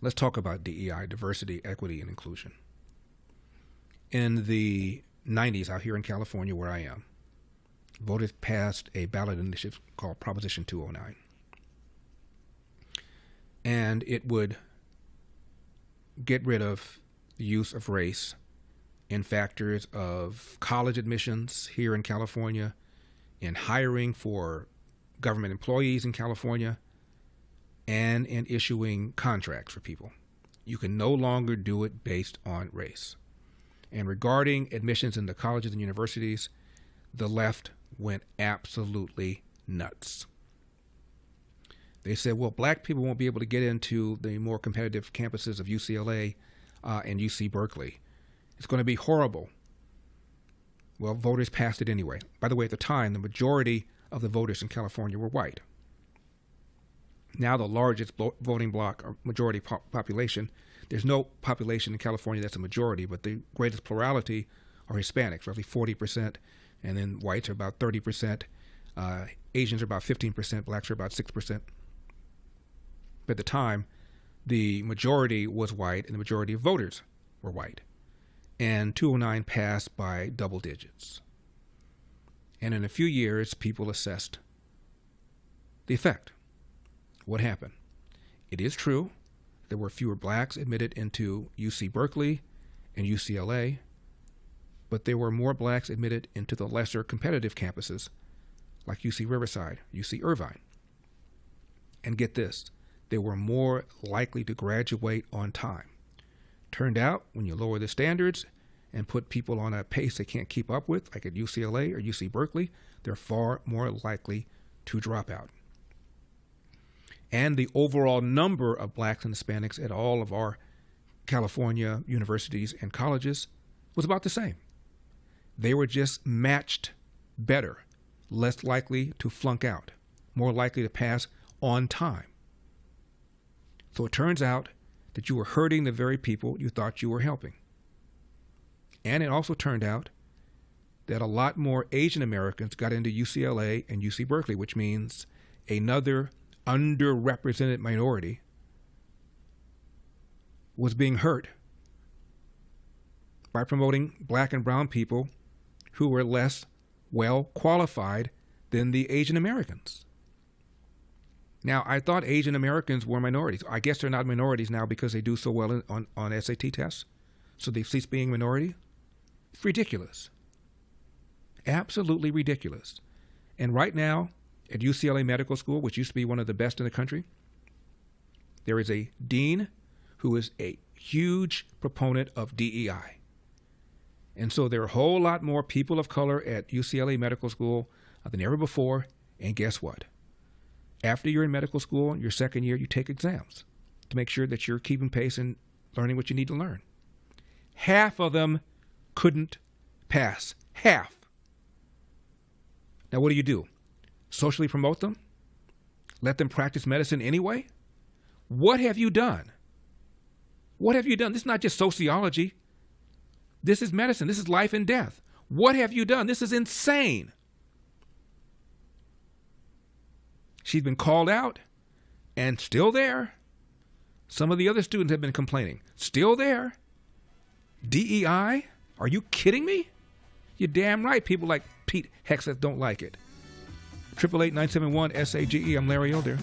Let's talk about DEI, diversity, equity, and inclusion. In the 90s, out here in California where I am, voters passed a ballot initiative called Proposition 209. And it would get rid of the use of race in factors of college admissions here in California, in hiring for government employees in California, and in issuing contracts for people. You can no longer do it based on race. And regarding admissions into colleges and universities, the left went absolutely nuts. They said, well, black people won't be able to get into the more competitive campuses of UCLA and UC Berkeley. It's going to be horrible. Well, voters passed it anyway. By the way, at the time, the majority of the voters in California were white. Now the largest voting bloc or majority population, there's no population in California that's a majority, but the greatest plurality are Hispanics, roughly 40%, and then whites are about 30%, Asians are about 15%, blacks are about 6%. But at the time, the majority was white, and the majority of voters were white. And 209 passed by double digits. And in a few years, people assessed the effect. What happened? It is true there were fewer blacks admitted into UC Berkeley and UCLA, but there were more blacks admitted into the lesser competitive campuses like UC Riverside, UC Irvine. And get this, they were more likely to graduate on time. Turned out, when you lower the standards and put people on a pace they can't keep up with, like at UCLA or UC Berkeley, they're far more likely to drop out. And the overall number of blacks and Hispanics at all of our California universities and colleges was about the same. They were just matched better, less likely to flunk out, more likely to pass on time. So it turns out that you were hurting the very people you thought you were helping. And it also turned out that a lot more Asian Americans got into UCLA and UC Berkeley, which means another underrepresented minority was being hurt by promoting black and brown people who were less well qualified than the Asian Americans. Now, I thought Asian Americans were minorities. I guess they're not minorities now because they do so well on SAT tests, so they've ceased being minority. It's ridiculous. Absolutely ridiculous. And right now, at UCLA Medical School, which used to be one of the best in the country, there is a dean who is a huge proponent of DEI. And so there are a whole lot more people of color at UCLA Medical School than ever before. And guess what? After you're in medical school, your second year, you take exams to make sure that you're keeping pace and learning what you need to learn. Half of them couldn't pass. Half. Now, what do? Socially promote them? Let them practice medicine anyway? What have you done? What have you done? This is not just sociology. This is medicine. This is life and death. What have you done? This is insane. She's been called out and still there. Some of the other students have been complaining. Still there. DEI? Are you kidding me? You're damn right. People like Pete Hegseth don't like it. 888-971-SAGE. I'm Larry Elder.